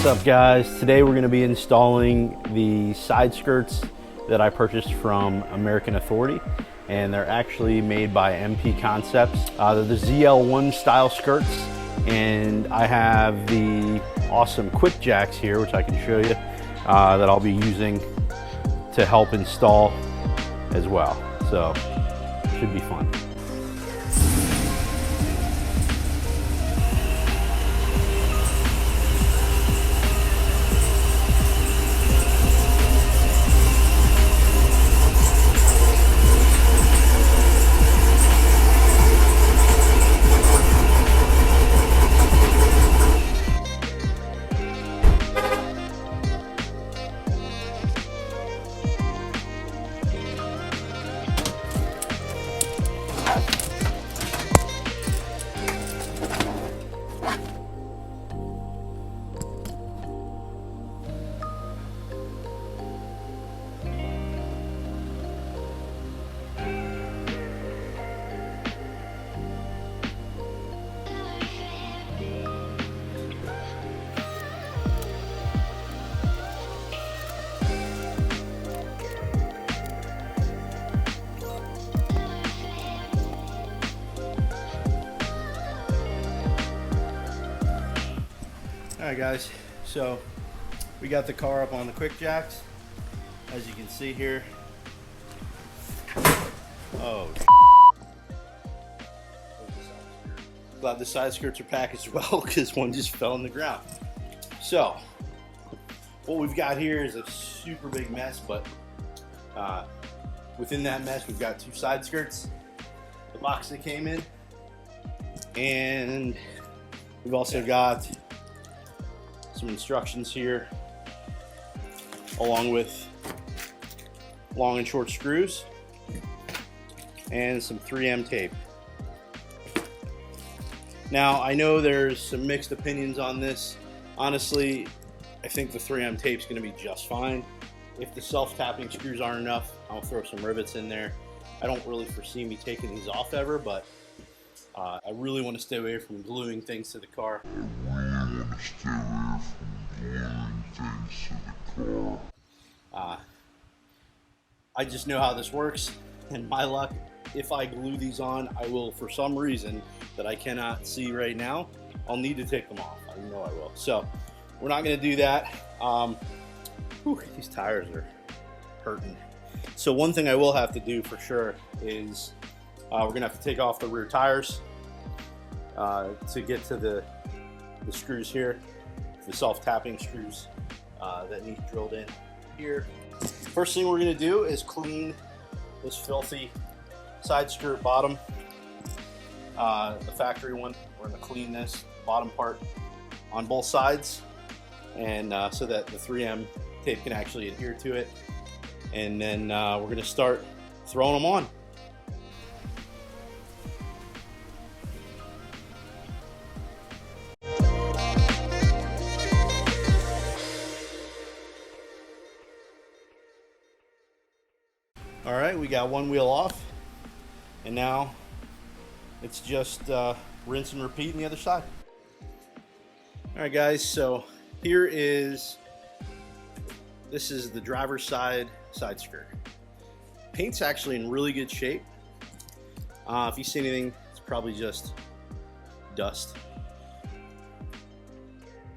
up, guys? Today we're going to be installing the side skirts that I purchased from American Authority, and they're actually made by mpconcepts. They're the ZL1 style skirts, and I have the awesome quick jacks here, which I can show you, that I'll be using to help install as well. So should be fun. Alright guys, so we got the car up on the quick jacks, as you can see here. Oh, glad the side skirts are packaged well because one just fell on the ground. So what we've got here is a super big mess, but within that mess we've got two side skirts, the box that came in, and we've also got some instructions here, along with long and short screws and some 3M tape. Now I know there's some mixed opinions on this. Honestly, I think the 3M tape is going to be just fine. If the self-tapping screws aren't enough, I'll throw some rivets in there. I don't really foresee me taking these off ever, but I really want to stay away from gluing things to the car. I just know how this works, and my luck, if I glue these on, I will, for some reason that I cannot see right now, I'll need to take them off. I know I will. So we're not going to do that. Whew, these tires are hurting. So one thing I will have to do for sure is we're going to have to take off the rear tires to get to the screws here, the self-tapping screws that need drilled in here. First thing we're going to do is clean this filthy side skirt bottom, the factory one. We're going to clean this bottom part on both sides, and so that the 3M tape can actually adhere to it, and then we're going to start throwing them on. All right, we got one wheel off, and now it's just rinse and repeat on the other side. All right, guys, so this is the driver's side skirt. Paint's actually in really good shape. If you see anything, it's probably just dust.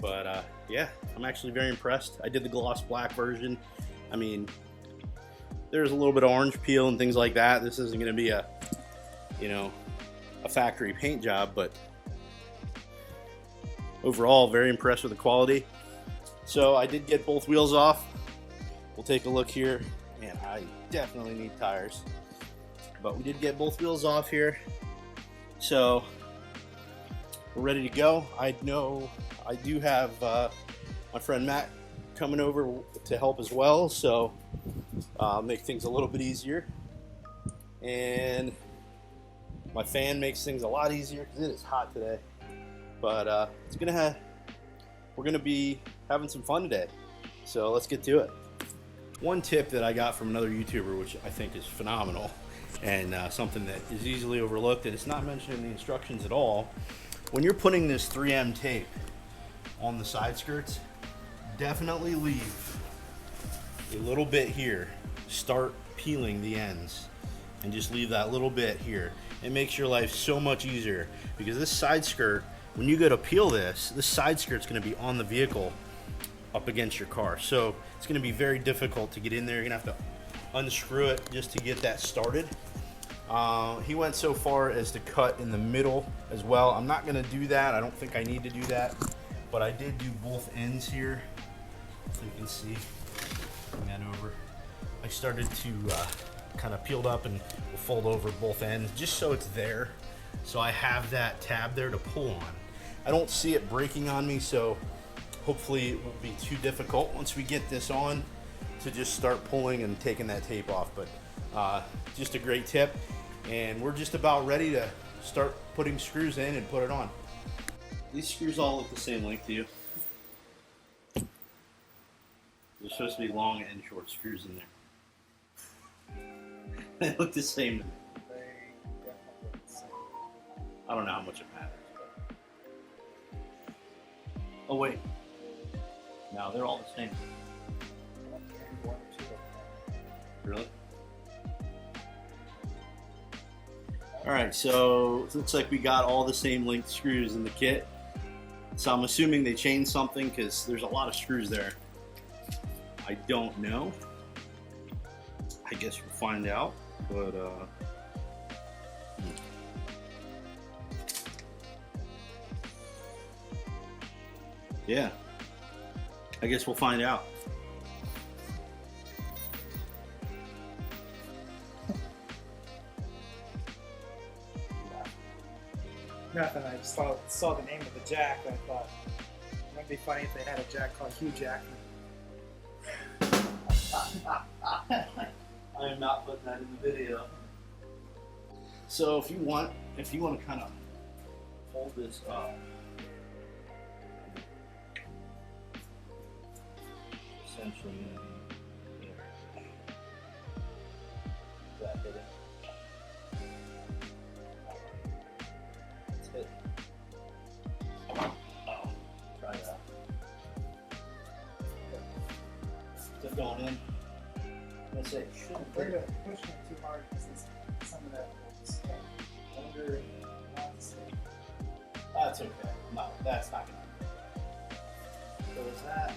But yeah, I'm actually very impressed. I did the gloss black version. I mean, there's a little bit of orange peel and things like that. This isn't going to be a factory paint job, but overall very impressed with the quality. So I did get both wheels off. We'll take a look here. Man, I definitely need tires, but we did get both wheels off here, so we're ready to go. I know I do have my friend Matt coming over to help as well, so make things a little bit easier, and my fan makes things a lot easier because it is hot today. But we're gonna be having some fun today, so let's get to it. One tip that I got from another YouTuber, which I think is phenomenal, and something that is easily overlooked, and it's not mentioned in the instructions at all. When you're putting this 3M tape on the side skirts, definitely leave a little bit here. Start peeling the ends and just leave that little bit here. It makes your life so much easier, because this side skirt, when you go to peel this side skirt's going to be on the vehicle up against your car. So it's going to be very difficult to get in there. You're going to have to unscrew it just to get that started. He went so far as to cut in the middle as well. I'm not going to do that. I don't think I need to do that, but I did do both ends here. So you can see, bring that over. I started to kind of peeled up and fold over both ends just so it's there. So I have that tab there to pull on. I don't see it breaking on me, so hopefully it won't be too difficult once we get this on to just start pulling and taking that tape off. But just a great tip, and we're just about ready to start putting screws in and put it on. These screws all look the same length to you. There's supposed to be long and short screws in there. They look the same to me. I don't know how much it matters. But... oh wait, no, they're all the same. Really? All right, so it looks like we got all the same length screws in the kit. So I'm assuming they changed something, because there's a lot of screws there. I don't know. I guess we'll find out, but yeah, I guess we'll find out. Nothing, I just saw the name of the jack, and I thought it might be funny if they had a jack called Hugh Jackman. I am not putting that in the video. So if you want to kind of hold this up, essentially going to be there. Does that hit it? It's hit. Oh, try that. Is it going in? I say, shouldn't We're going to push it too hard, because some of that will stay under and not stay. That's okay. No, that's not going to. So is that?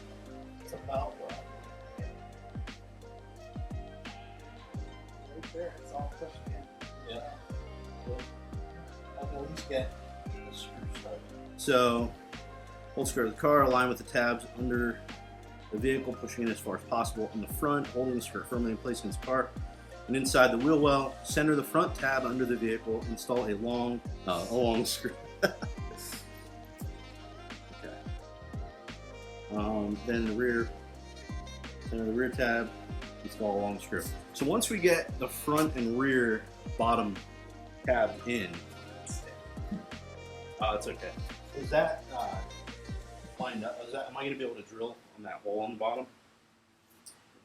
It's about what? Right there, it's all pushed in. Yeah. I can at least get the screw started. So, hold skirt of the car, align with the tabs under the vehicle, pushing it as far as possible in the front, holding the skirt firmly in place against the car. And inside the wheel well, center the front tab under the vehicle, install a long screw. Okay. Then the rear, center the rear tab, install a long screw. So once we get the front and rear bottom tab in, it's okay. Is that lined up? Am I going to be able to drill on that hole on the bottom?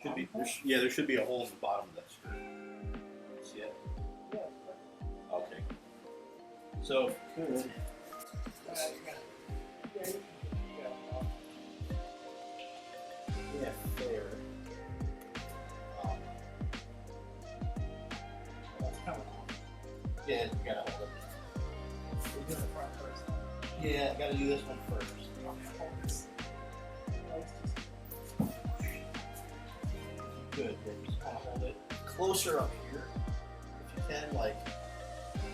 Should be. There should be a hole in the bottom of that screw. See it? Yeah. Okay. So good. Yeah, there. That's coming off. Yeah, you gotta hold it. We'll do the front first. Yeah, gotta do this one first. Hold this. Good. Then just kind of hold it closer up here, if you can, like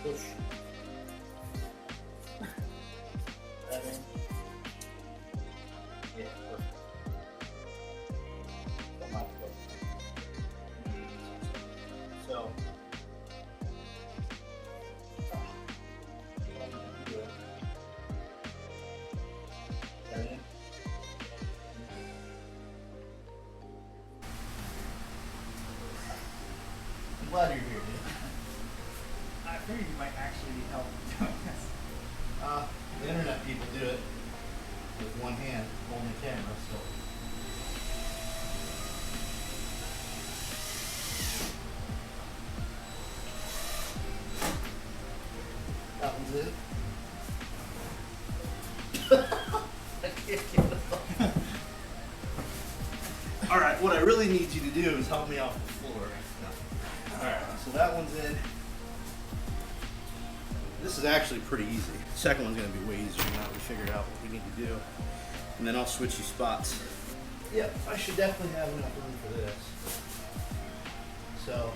push. That in. Yeah, perfect. Don't mind it. So. I'm glad you're here, dude. I figured you might actually need help doing this. The internet people do it with one hand holding the camera, so. That one's it. I can't get it off. All right, what I really need you to do is help me off the floor. All right, so that one's in. This is actually pretty easy. The second one's gonna be way easier now that we figured out what we need to do. And then I'll switch you spots. Yep, I should definitely have enough room for this. So